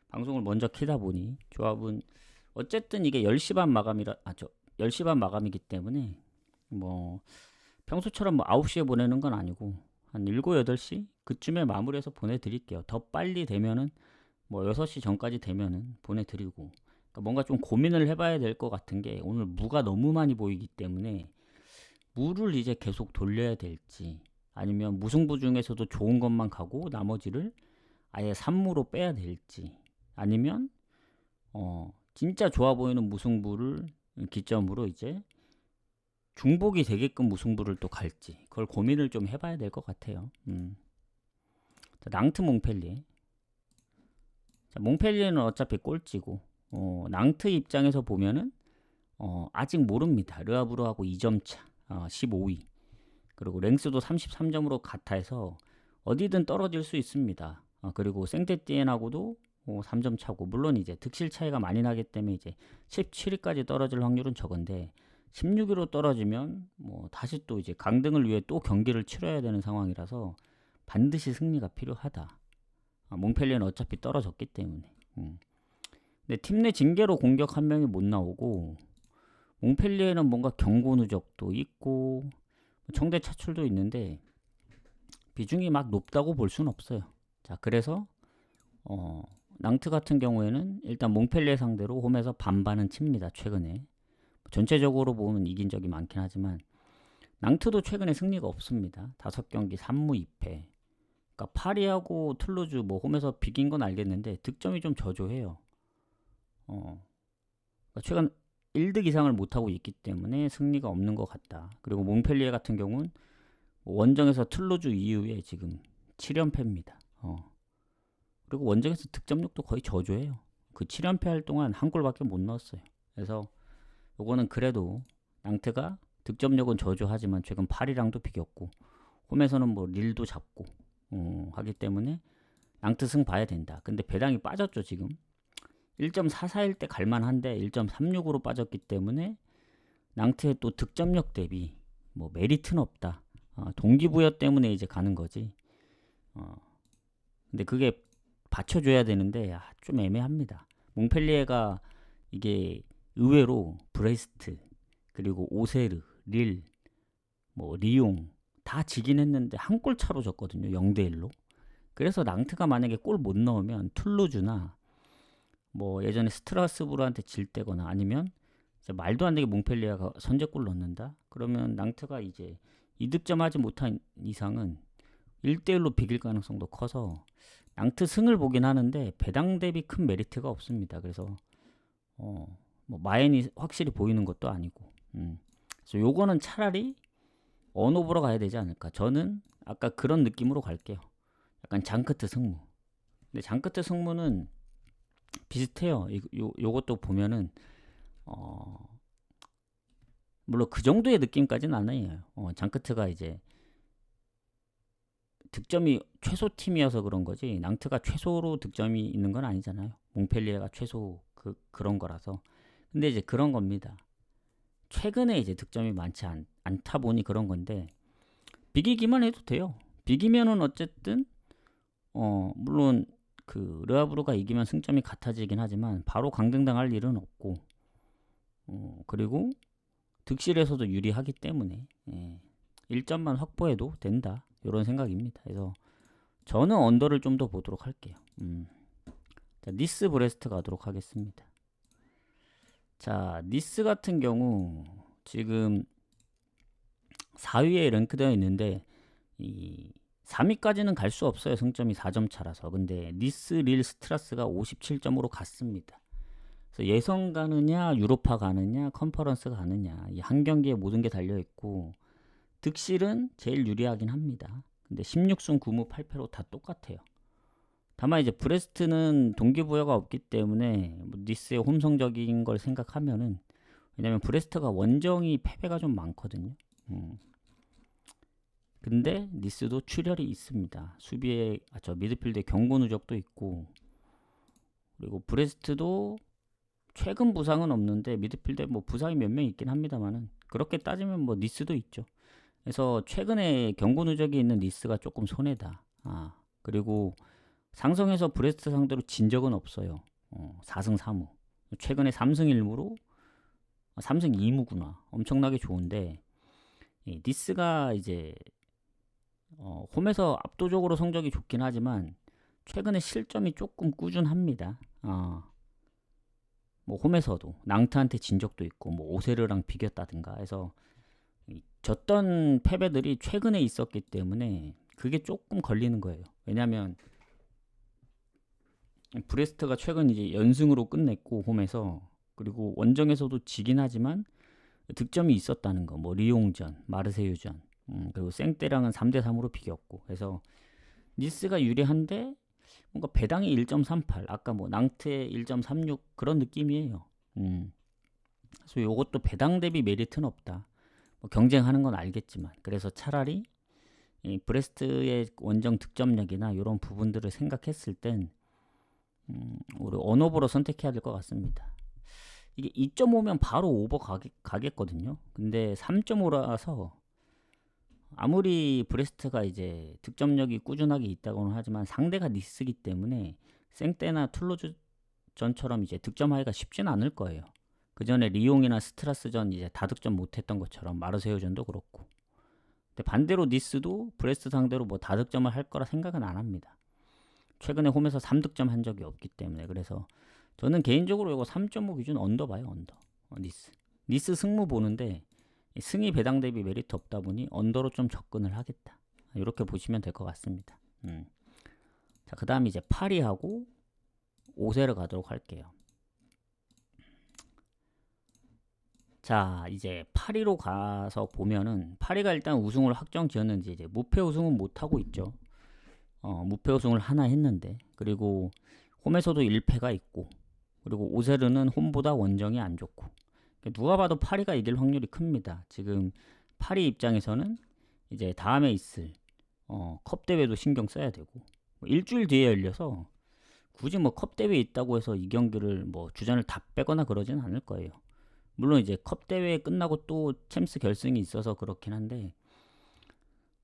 방송을 먼저 키다 보니 조합은 어쨌든 이게 10시 반 마감이라 10시 반 마감이기 때문에 뭐 평소처럼 뭐 9시에 보내는 건 아니고 한 7, 8시 그쯤에 마무리해서 보내드릴게요. 더 빨리 되면은 뭐 6시 전까지 되면은 보내드리고 그러니까 뭔가 좀 고민을 해봐야 될 것 같은 게 오늘 무가 너무 많이 보이기 때문에 무를 이제 계속 돌려야 될지 아니면 무승부 중에서도 좋은 것만 가고 나머지를 아예 3무로 빼야 될지, 아니면 진짜 좋아 보이는 무승부를 기점으로 이제 중복이 되게끔 무승부를 또 갈지, 그걸 고민을 좀 해봐야 될 것 같아요. 자, 낭트 몽펠리에. 자, 몽펠리에는 어차피 꼴찌고, 낭트 입장에서 보면은 아직 모릅니다. 르아브르하고 2점 차, 15위. 그리고 랭스도 33점으로 같아서 어디든 떨어질 수 있습니다. 그리고 생테티엔하고도 3점 차고, 물론 이제 득실 차이가 많이 나기 때문에 이제 17위까지 떨어질 확률은 적은데 16위로 떨어지면 뭐 다시 또 이제 강등을 위해 또 경기를 치러야 되는 상황이라서 반드시 승리가 필요하다. 몽펠리에는 어차피 떨어졌기 때문에. 근데 팀 내 징계로 공격 한 명이 못 나오고, 몽펠리에는 뭔가 경고 누적도 있고 청대 차출도 있는데 비중이 막 높다고 볼 수는 없어요. 자, 그래서 낭트 같은 경우에는 일단 몽펠리에 상대로 홈에서 반반은 칩니다. 최근에 전체적으로 보면 이긴 적이 많긴 하지만 낭트도 최근에 승리가 없습니다. 5경기 3무 2패. 그러니까 파리하고 툴루즈 뭐 홈에서 비긴 건 알겠는데 득점이 좀 저조해요. 그러니까 최근 1득 이상을 못하고 있기 때문에 승리가 없는 것 같다. 그리고 몽펠리에 같은 경우는 원정에서 툴루즈 이후에 지금 7연패입니다. 그리고 원정에서 득점력도 거의 저조해요. 그 7연패 할 동안 한 골밖에 못 넣었어요. 그래서 요거는 그래도 낭트가 득점력은 저조하지만 최근 파리랑도 비겼고 홈에서는 뭐 릴도 잡고 하기 때문에 낭트 승 봐야 된다. 근데 배당이 빠졌죠 지금. 1.44일 때 갈만한데 1.36으로 빠졌기 때문에 낭트의 또 득점력 대비 뭐 메리트는 없다. 동기부여 때문에 이제 가는 거지. 근데 그게 받쳐줘야 되는데 좀 애매합니다. 몽펠리에가 이게 의외로 브레스트, 그리고 오세르, 릴, 뭐 리옹 다 지긴 했는데 한 골 차로 졌거든요. 0대1로. 그래서 낭트가 만약에 골 못 넣으면 툴루즈나 뭐 예전에 스트라스부르한테 질 때거나 아니면 말도 안 되게 몽펠리에가 선제골 넣는다? 그러면 낭트가 이제 2득점 하지 못한 이상은 1대1로 비길 가능성도 커서 낭트 승을 보긴 하는데 배당 대비 큰 메리트가 없습니다. 그래서 뭐 마엔이 확실히 보이는 것도 아니고 그래서 요거는 차라리 언오브로 가야 되지 않을까. 저는 아까 그런 느낌으로 갈게요. 약간 장크트 승무. 근데 장크트 승무는 비슷해요. 요것도 보면은 물론 그 정도의 느낌까지는 아니에요. 장크트가 이제 득점이 최소 팀이어서 그런 거지 낭트가 최소로 득점이 있는 건 아니잖아요. 몽펠리에가 최소 그런 거라서. 근데 이제 그런 겁니다. 최근에 이제 득점이 많지 않다 보니 그런 건데 비기기만 해도 돼요. 비기면은 어쨌든 물론 그 르아브르가 이기면 승점이 같아지긴 하지만 바로 강등당할 일은 없고 그리고 득실에서도 유리하기 때문에 1점만 확보해도 된다. 이런 생각입니다. 그래서 저는 언더를 좀 더 보도록 할게요. 자, 니스 브레스트 가도록 하겠습니다. 자, 니스 같은 경우 지금 4위에 랭크되어 있는데 이 3위까지는 갈 수 없어요. 승점이 4점 차라서. 근데 니스, 릴, 스트라스가 57점으로 갔습니다. 그래서 예선 가느냐, 유로파 가느냐, 컨퍼런스 가느냐, 이 한 경기에 모든 게 달려 있고 득실은 제일 유리하긴 합니다. 근데 16승 9무 8패로 다 똑같아요. 다만 이제 브레스트는 동기부여가 없기 때문에 뭐 니스의 홈 성적인 걸 생각하면은, 왜냐면 브레스트가 원정이 패배가 좀 많거든요. 근데 니스도 출혈이 있습니다. 수비에 미드필드에 경고 누적도 있고, 그리고 브레스트도 최근 부상은 없는데 미드필드에 뭐 부상이 몇 명 있긴 합니다만은 그렇게 따지면 뭐 니스도 있죠. 그래서 최근에 경고 누적이 있는 니스가 조금 손해다. 그리고 상성에서 브레스트 상대로 진 적은 없어요. 4승 3무. 최근에 3승 1무로 3승 2무구나. 엄청나게 좋은데 니스가 이제 홈에서 압도적으로 성적이 좋긴 하지만 최근에 실점이 조금 꾸준합니다. 뭐 홈에서도 낭트한테 진 적도 있고 뭐 오세르랑 비겼다든가 해서 졌던 패배들이 최근에 있었기 때문에 그게 조금 걸리는 거예요. 왜냐면 브레스트가 최근 이제 연승으로 끝냈고 홈에서, 그리고 원정에서도 지긴 하지만 득점이 있었다는 거. 뭐 리옹전, 마르세유전, 그리고 생떼랑은 3대3으로 비겼고. 그래서 니스가 유리한데 뭔가 배당이 1.38, 아까 뭐 낭트의 1.36 그런 느낌이에요. 그래서 요것도 배당 대비 메리트는 없다. 뭐 경쟁하는 건 알겠지만, 그래서 차라리 이 브레스트의 원정 득점력이나 이런 부분들을 생각했을 땐 우리 언오버로 선택해야 될 것 같습니다. 이게 2.5면 바로 오버 가겠거든요. 근데 3.5라서 아무리 브레스트가 이제 득점력이 꾸준하게 있다고는 하지만 상대가 니스기 때문에 생떼나 툴루즈전처럼 이제 득점하기가 쉽지는 않을 거예요. 그 전에 리옹이나 스트라스전 이제 다득점 못했던 것처럼 마르세유전도 그렇고. 근데 반대로 니스도 브레스트 상대로 뭐 다득점을 할 거라 생각은 안 합니다. 최근에 홈에서 3득점 한 적이 없기 때문에. 그래서 저는 개인적으로 이거 3.5 기준 언더 봐요. 언더. 니스 승무 보는데 승이 배당 대비 메리트 없다 보니 언더로 좀 접근을 하겠다. 이렇게 보시면 될 것 같습니다. 자, 그 다음 이제 파리하고 오세를 가도록 할게요. 자, 이제 파리로 가서 보면은 파리가 일단 우승을 확정 지었는지 이제 무패 우승은 못 하고 있죠. 무패 우승을 하나 했는데, 그리고 홈에서도 1패가 있고, 그리고 오세르는 홈보다 원정이 안 좋고. 누가 봐도 파리가 이길 확률이 큽니다. 지금 파리 입장에서는 이제 다음에 있을 컵 대회도 신경 써야 되고, 뭐 일주일 뒤에 열려서 굳이 뭐 컵 대회 있다고 해서 이 경기를 뭐 주전을 다 빼거나 그러진 않을 거예요. 물론 이제 컵 대회 끝나고 또 챔스 결승이 있어서 그렇긴 한데,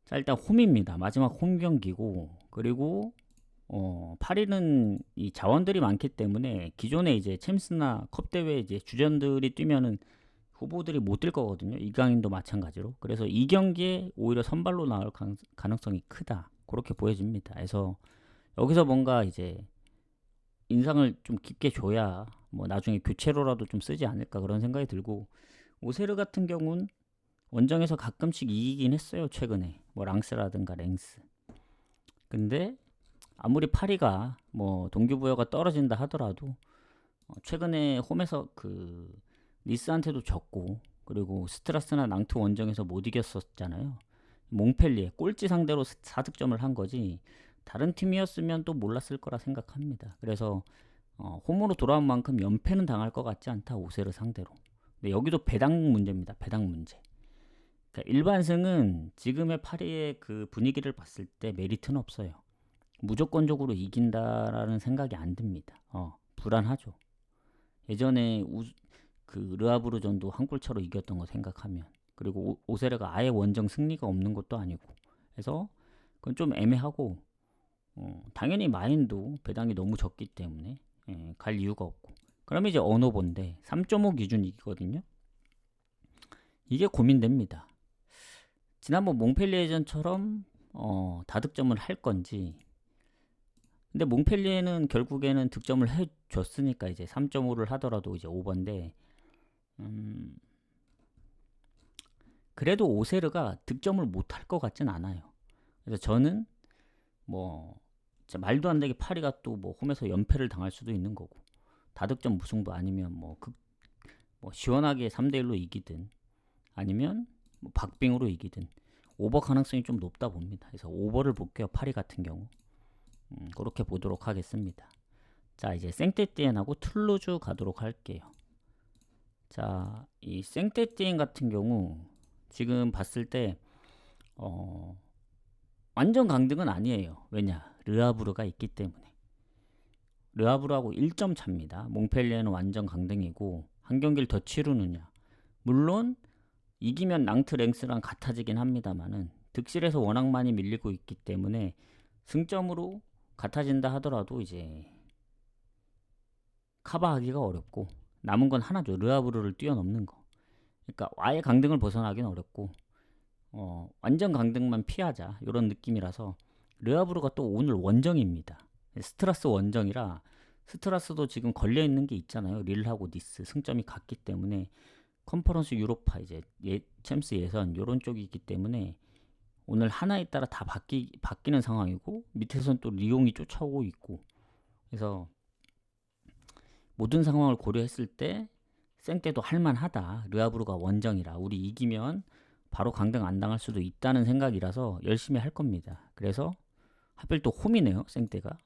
자, 일단 홈입니다. 마지막 홈 경기고, 그리고 파리는 이 자원들이 많기 때문에 기존에 이제 챔스나 컵 대회 이제 주전들이 뛰면은 후보들이 못 뛸 거거든요. 이강인도 마찬가지로. 그래서 이 경기에 오히려 선발로 나올 가능성이 크다. 그렇게 보여집니다. 그래서 여기서 뭔가 이제 인상을 좀 깊게 줘야 뭐 나중에 교체로라도 좀 쓰지 않을까 그런 생각이 들고, 오세르 같은 경우는 원정에서 가끔씩 이기긴 했어요. 최근에 뭐 랑스라든가 랭스. 근데 아무리 파리가 뭐 동기부여가 떨어진다 하더라도 최근에 홈에서 그 니스한테도 졌고, 그리고 스트라스나 낭트 원정에서 못 이겼었잖아요. 몽펠리에 꼴찌 상대로 4득점을 한 거지 다른 팀이었으면 또 몰랐을 거라 생각합니다. 그래서 홈으로 돌아온 만큼 연패는 당할 것 같지 않다, 오세르 상대로. 근데 여기도 배당 문제입니다. 배당 문제. 그러니까 일반승은 지금의 파리의 그 분위기를 봤을 때 메리트는 없어요. 무조건적으로 이긴다라는 생각이 안 듭니다. 불안하죠. 예전에 그 르아브르전도 한 골차로 이겼던 거 생각하면, 그리고 오세르가 아예 원정 승리가 없는 것도 아니고, 그래서 그건 좀 애매하고, 당연히 마인도 배당이 너무 적기 때문에 갈 이유가 없고. 그러면 이제 언오버인데 3.5 기준이거든요. 이게 고민됩니다. 지난번 몽펠리에전처럼 다득점을 할 건지. 근데 몽펠리에는 결국에는 득점을 해줬으니까 이제 3.5를 하더라도 이제 오버인데, 그래도 오세르가 득점을 못할 것 같진 않아요. 그래서 저는 뭐 말도 안 되게 파리가 또 뭐 홈에서 연패를 당할 수도 있는 거고, 다득점 무승부 아니면 뭐 시원하게 3대1로 이기든 아니면 뭐 박빙으로 이기든 오버 가능성이 좀 높다 봅니다. 그래서 오버를 볼게요. 파리 같은 경우. 그렇게 보도록 하겠습니다. 자, 이제 생떼띠엔하고 툴루즈 가도록 할게요. 자, 이 생떼띠엔 같은 경우 지금 봤을 때 완전 강등은 아니에요. 왜냐? 르아브르가 있기 때문에. 르아브르하고 1점 차입니다. 몽펠리에는 완전 강등이고, 한 경기를 더 치르느냐. 물론 이기면 낭트 랭스랑 같아지긴 합니다만은 득실에서 워낙 많이 밀리고 있기 때문에 승점으로 같아진다 하더라도 이제 커버하기가 어렵고, 남은 건 하나죠. 르아브르를 뛰어넘는 거. 그러니까 아예 강등을 벗어나긴 어렵고, 완전 강등만 피하자 이런 느낌이라서. 르아브르가 또 오늘 원정입니다. 스트라스 원정이라 스트라스도 지금 걸려있는 게 있잖아요. 릴하고 니스 승점이 같기 때문에 컨퍼런스 유로파 이제 챔스 예선 요런 쪽이 있기 때문에 오늘 하나에 따라 다 바뀌는 상황이고 밑에선 또 리옹이 쫓아오고 있고 그래서 모든 상황을 고려했을 때 생떼도 할만하다. 르하브르가 원정이라 우리 이기면 바로 강등 안 당할 수도 있다는 생각이라서 열심히 할 겁니다. 그래서 하필 또 홈이네요. 생떼가.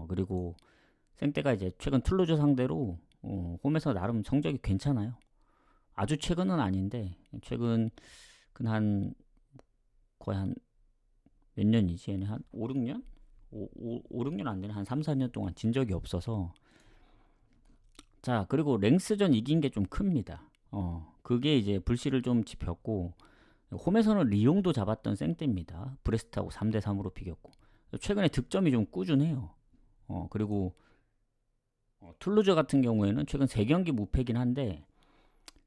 그리고 생떼가 이제 최근 툴루즈 상대로 홈에서 나름 성적이 괜찮아요. 아주 최근은 아닌데 최근 한 거의 한 몇 년이지? 얘네 한 5, 6년? 5, 6년 안 되네. 한 3, 4년 동안 진 적이 없어서 자, 그리고 랭스전 이긴 게 좀 큽니다. 그게 이제 불씨를 좀 지폈고 홈에서는 리옹도 잡았던 생떼입니다. 브레스트하고 3대 3으로 비겼고 최근에 득점이 좀 꾸준해요. 그리고 툴루즈 같은 경우에는 최근 3경기 무패긴 한데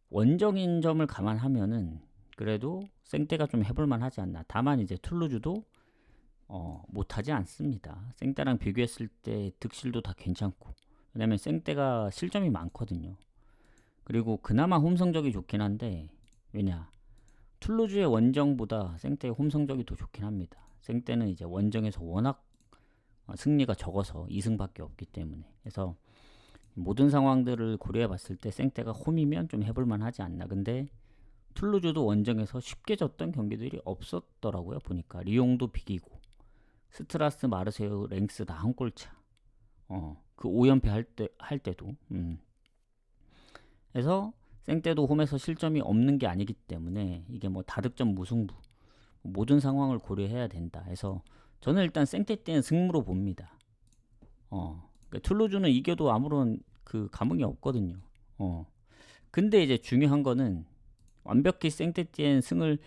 원정인 점을 감안하면은 그래도 생떼가 좀 해볼만 하지 않나. 다만 이제 툴루즈도 못하지 않습니다. 생떼랑 비교했을 때 득실도 다 괜찮고 왜냐면 생떼가 실점이 많거든요. 그리고 그나마 홈 성적이 좋긴 한데 왜냐 툴루즈의 원정보다 생떼의 홈 성적이 더 좋긴 합니다. 생떼는 이제 원정에서 워낙 승리가 적어서 2승밖에 없기 때문에 그래서 모든 상황들을 고려해 봤을 때 생떼가 홈이면 좀 해볼만 하지 않나. 근데 툴루즈도 원정에서 쉽게 졌던 경기들이 없었더라고요. 보니까 리옹도 비기고 스트라스, 마르세유, 랭스 다 한 골차. 그 5연패 할 때도. 그래서 생떼도 홈에서 실점이 없는 게 아니기 때문에 이게 뭐 다득점 무승부 모든 상황을 고려해야 된다. 해서 저는 일단 생떼 때는 승무로 봅니다. 그러니까 툴루즈는 이겨도 아무런 그 감흥이 없거든요. 근데 이제 중요한 거는 완벽히 생떼띠엔 승을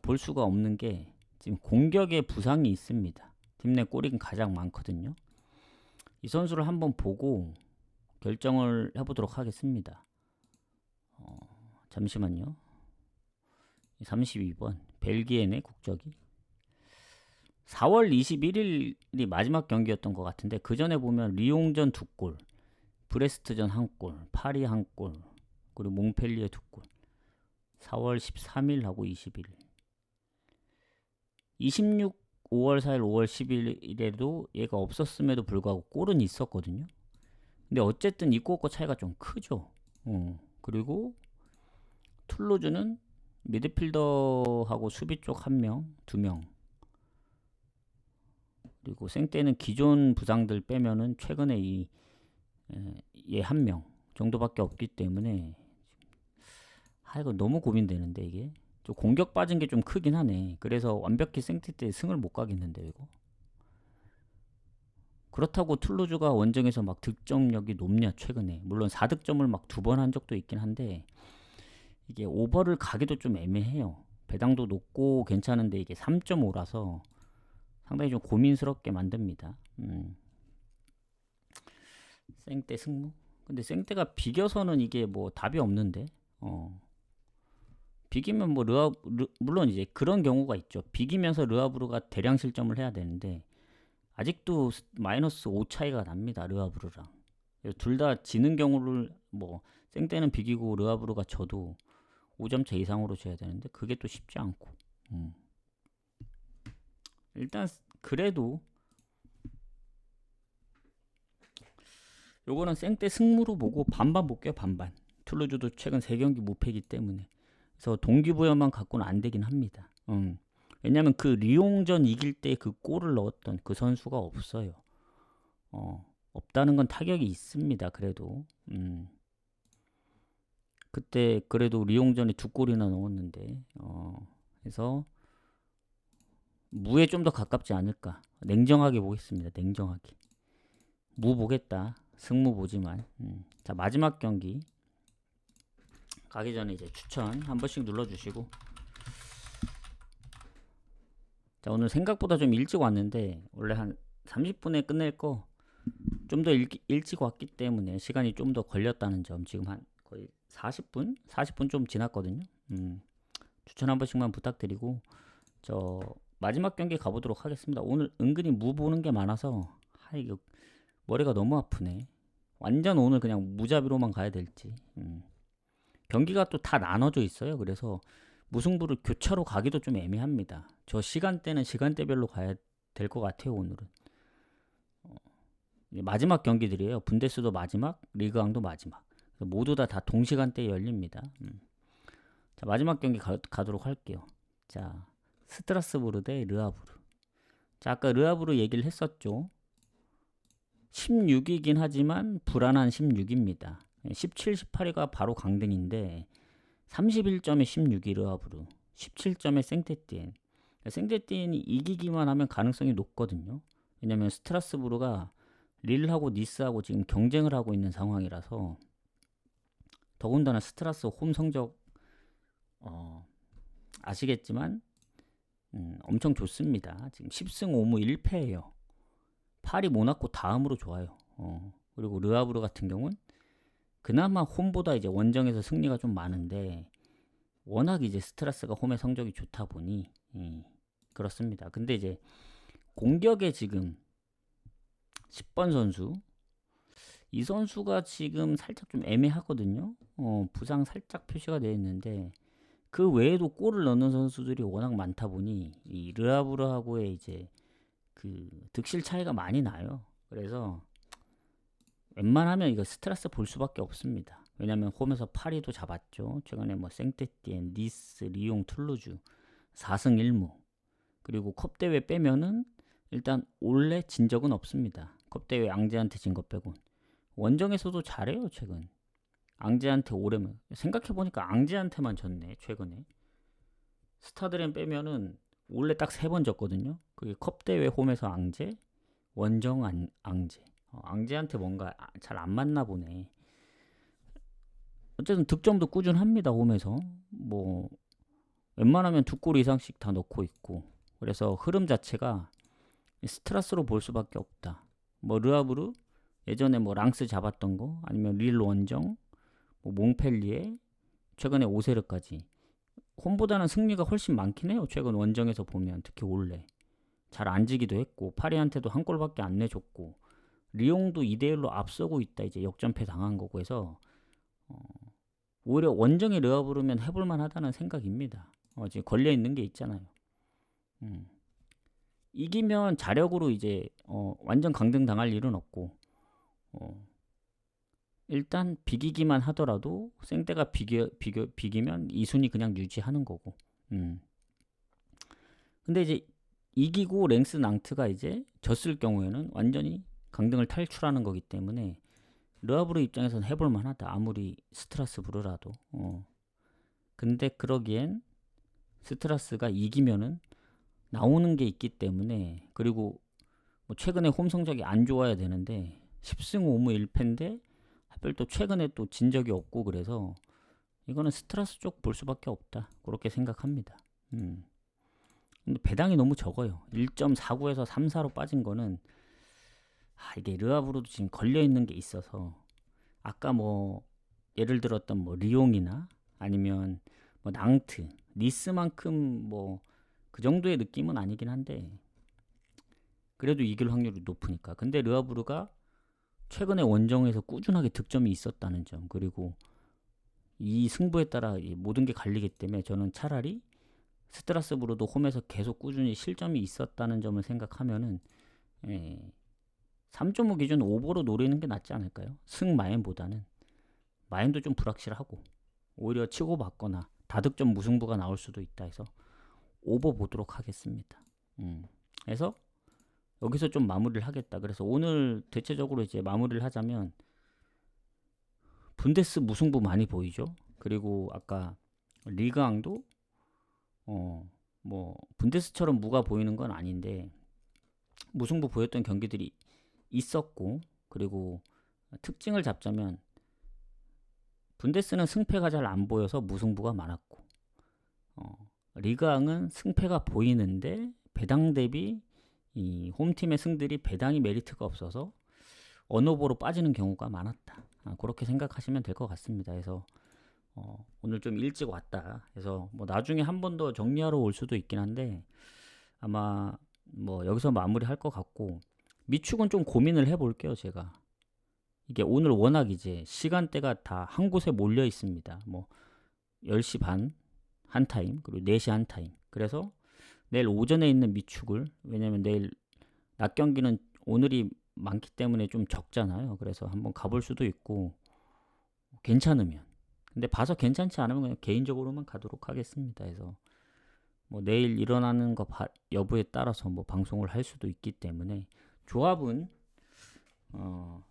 볼 수가 없는 게 지금 공격에 부상이 있습니다. 팀 내 골이 가장 많거든요. 이 선수를 한번 보고 결정을 해보도록 하겠습니다. 잠시만요. 32번 벨기에네 국적이 4월 21일이 마지막 경기였던 것 같은데 그 전에 보면 리옹전 2골, 브레스트전 1골, 파리 1골, 그리고 몽펠리에 2골. 4월 13일하고 21일. 26, 5월 4일, 5월 10일에도 얘가 없었음에도 불구하고 골은 있었거든요. 근데 어쨌든 이 골과 차이가 좀 크죠. 그리고 툴루즈는 미드필더하고 수비 쪽 1명, 2명. 그리고 생떼는 기존 부상들 빼면은 최근에 얘 1명 정도밖에 없기 때문에 이거 너무 고민되는데 이게 좀 공격 빠진 게 좀 크긴 하네. 그래서 완벽히 생떼 때 승을 못 가겠는데 이거. 그렇다고 툴루즈가 원정에서 막 득점력이 높냐 최근에. 물론 4득점을 막 2번 한 적도 있긴 한데 이게 오버를 가기도 좀 애매해요. 배당도 높고 괜찮은데 이게 3.5라서 상당히 좀 고민스럽게 만듭니다. 생떼 승무? 근데 생떼가 비겨서는 이게 뭐 답이 없는데 비기면 뭐 물론 이제 그런 경우가 있죠. 비기면서 르하브르가 대량 실점을 해야 되는데 아직도 마이너스 5 차이가 납니다. 르하브르랑. 둘 다 지는 경우를 뭐 생떼는 비기고 르하브르가 져도 5점 차 이상으로 줘야 되는데 그게 또 쉽지 않고. 일단 그래도 요거는 생떼 승무로 보고 반반 볼게요. 반반. 툴루즈도 최근 3경기 무패이기 때문에 그래서 동기부여만 갖고는 안 되긴 합니다. 왜냐면 그 리옹전 이길 때 그 골을 넣었던 그 선수가 없어요. 없다는 건 타격이 있습니다. 그래도 그때 그래도 리옹전에 2골이나 넣었는데 그래서 무에 좀 더 가깝지 않을까. 냉정하게 보겠습니다. 냉정하게. 무 보겠다. 승무 보지만. 자, 마지막 경기 가기 전에 이제 추천 한 번씩 눌러주시고. 자, 오늘 생각보다 좀 일찍 왔는데 원래 한 30분에 끝낼 거 좀 더 일찍 왔기 때문에 시간이 좀 더 걸렸다는 점. 지금 한 거의 40분? 40분 좀 지났거든요. 추천 한 번씩만 부탁드리고 저 마지막 경기 가보도록 하겠습니다. 오늘 은근히 무 보는 게 많아서 이거 머리가 너무 아프네. 완전 오늘 그냥 무자비로만 가야 될지. 경기가 또 다 나눠져 있어요. 그래서 무승부를 교차로 가기도 좀 애매합니다. 저 시간대는 시간대별로 가야 될 것 같아요. 오늘은 마지막 경기들이에요. 분데스도 마지막, 리그왕도 마지막. 모두 다 동시간대에 열립니다. 자, 마지막 경기 가도록 할게요. 자, 스트라스부르 대 르하브르. 자, 아까 르하브르 얘기를 했었죠. 16이긴 하지만 불안한 16입니다. 17, 18위가 바로 강등인데 31점에 16위 르하브르, 17점에 생테티엔. 생테티엔이 이기기만 하면 가능성이 높거든요. 왜냐면 스트라스부르가 릴하고 니스하고 지금 경쟁을 하고 있는 상황이라서, 더군다나 스트라스 홈 성적 아시겠지만 엄청 좋습니다. 지금 10승 5무 1패예요. 파리 모나코 다음으로 좋아요. 그리고 르하브르 같은 경우는 그나마 홈보다 이제 원정에서 승리가 좀 많은데, 워낙 이제 스트라스가 홈의 성적이 좋다 보니 그렇습니다. 근데 이제 공격에 지금 10번 선수, 이 선수가 지금 살짝 좀 애매하거든요. 부상 살짝 표시가 되어 있는데 그 외에도 골을 넣는 선수들이 워낙 많다 보니 이 르하브르하고의 이제 그 득실 차이가 많이 나요. 그래서 웬만하면 이거 스트라스 볼 수밖에 없습니다. 왜냐면 홈에서 파리도 잡았죠. 최근에 뭐 생테티엔, 니스, 리옹, 툴루즈 4승 1무. 그리고 컵 대회 빼면은 일단 올해 진 적은 없습니다. 컵 대회 앙제한테 진 것 빼곤. 원정에서도 잘해요, 최근. 앙제한테 올해면 생각해 보니까 앙제한테만 졌네, 최근에. 스타드램 빼면은 원래 딱 3번 졌거든요. 그게 컵 대회 홈에서 앙제, 원정 앙제. 앙제한테 뭔가 잘 안 맞나 보네. 어쨌든 득점도 꾸준합니다. 홈에서 뭐 웬만하면 2골 이상씩 다 넣고 있고, 그래서 흐름 자체가 스트라스로 볼 수밖에 없다. 뭐 르하브르 예전에 뭐 랑스 잡았던 거, 아니면 릴 원정, 뭐 몽펠리에, 최근에 오세르까지 홈보다는 승리가 훨씬 많긴 해요. 최근 원정에서 보면 특히 올해 잘 안 지기도 했고, 파리한테도 한 골밖에 안 내줬고, 리옹도 2대1로 앞서고 있다 이제 역전패 당한 거고 해서 오히려 원정에 르하브르면 해볼만 하다는 생각입니다. 지금 걸려있는 게 있잖아요. 이기면 자력으로 이제 완전 강등 당할 일은 없고, 일단 비기기만 하더라도 생떼가 비기면 2순위 그냥 유지하는 거고. 근데 이제 이기고 랭스 낭트가 이제 졌을 경우에는 완전히 강등을 탈출하는 거기 때문에 르하브르 입장에서는 해볼 만하다. 아무리 스트라스부르라도. 근데 그러기엔 스트라스가 이기면은 나오는 게 있기 때문에, 그리고 뭐 최근에 홈 성적이 안 좋아야 되는데 10승 5무 1패인데 하필 또 최근에 또 진 적이 없고, 그래서 이거는 스트라스 쪽 볼 수밖에 없다. 그렇게 생각합니다. 근데 배당이 너무 적어요. 1.49에서 3.4로 빠진 거는 이게 르하브르도 지금 걸려 있는 게 있어서, 아까 뭐 예를 들었던 뭐 리옹이나 아니면 뭐 낭트, 니스만큼 뭐 그 정도의 느낌은 아니긴 한데 그래도 이길 확률이 높으니까. 근데 르하브르가 최근에 원정에서 꾸준하게 득점이 있었다는 점, 그리고 이 승부에 따라 모든 게 갈리기 때문에 저는 차라리 스트라스부르도 홈에서 계속 꾸준히 실점이 있었다는 점을 생각하면은 3.5 기준 오버로 노리는 게 낫지 않을까요? 승마인보다는. 마인도 좀 불확실하고 오히려 치고받거나 다득점 무승부가 나올 수도 있다 해서 오버 보도록 하겠습니다. 그래서 여기서 좀 마무리를 하겠다. 그래서 오늘 대체적으로 이제 마무리를 하자면, 분데스 무승부 많이 보이죠. 그리고 아까 리그왕도 뭐 분데스처럼 무가 보이는 건 아닌데 무승부 보였던 경기들이 있었고, 그리고 특징을 잡자면 분데스는 승패가 잘 안 보여서 무승부가 많았고, 리그왕은 승패가 보이는데 배당 대비 이 홈팀의 승들이 배당이 메리트가 없어서 언오버로 빠지는 경우가 많았다. 그렇게 생각하시면 될 것 같습니다. 그래서 오늘 좀 일찍 왔다. 그래서 뭐 나중에 한 번 더 정리하러 올 수도 있긴 한데 아마 뭐 여기서 마무리할 것 같고, 미축은 좀 고민을 해볼게요. 제가 이게 오늘 워낙 이제 시간대가 다 한 곳에 몰려 있습니다. 뭐 10시 반 한 타임, 그리고 4시 한 타임. 그래서 내일 오전에 있는 미축을, 왜냐면 내일 낮 경기는 오늘이 많기 때문에 좀 적잖아요. 그래서 한번 가볼 수도 있고, 괜찮으면. 근데 봐서 괜찮지 않으면 그냥 개인적으로만 가도록 하겠습니다. 그래서 뭐 내일 일어나는 거 여부에 따라서 뭐 방송을 할 수도 있기 때문에, 조합은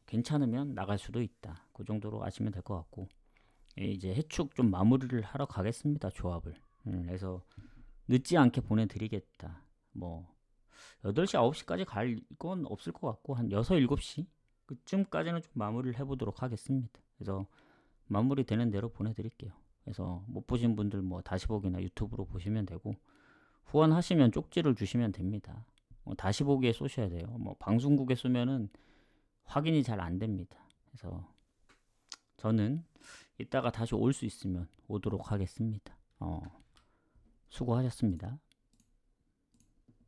괜찮으면 나갈 수도 있다. 그 정도로 아시면 될 것 같고, 이제 해축 좀 마무리를 하러 가겠습니다. 조합을. 그래서 늦지 않게 보내드리겠다. 뭐 8시 9시까지 갈 건 없을 것 같고, 한 6, 7시 그쯤까지는 좀 마무리를 해보도록 하겠습니다. 그래서 마무리 되는 대로 보내드릴게요. 그래서 못 보신 분들 뭐 다시 보기나 유튜브로 보시면 되고, 후원하시면 쪽지를 주시면 됩니다. 다시 보기에 쏘셔야 돼요. 뭐 방송국에 쏘면은 확인이 잘 안 됩니다. 그래서 저는 이따가 다시 올 수 있으면 오도록 하겠습니다. 수고하셨습니다.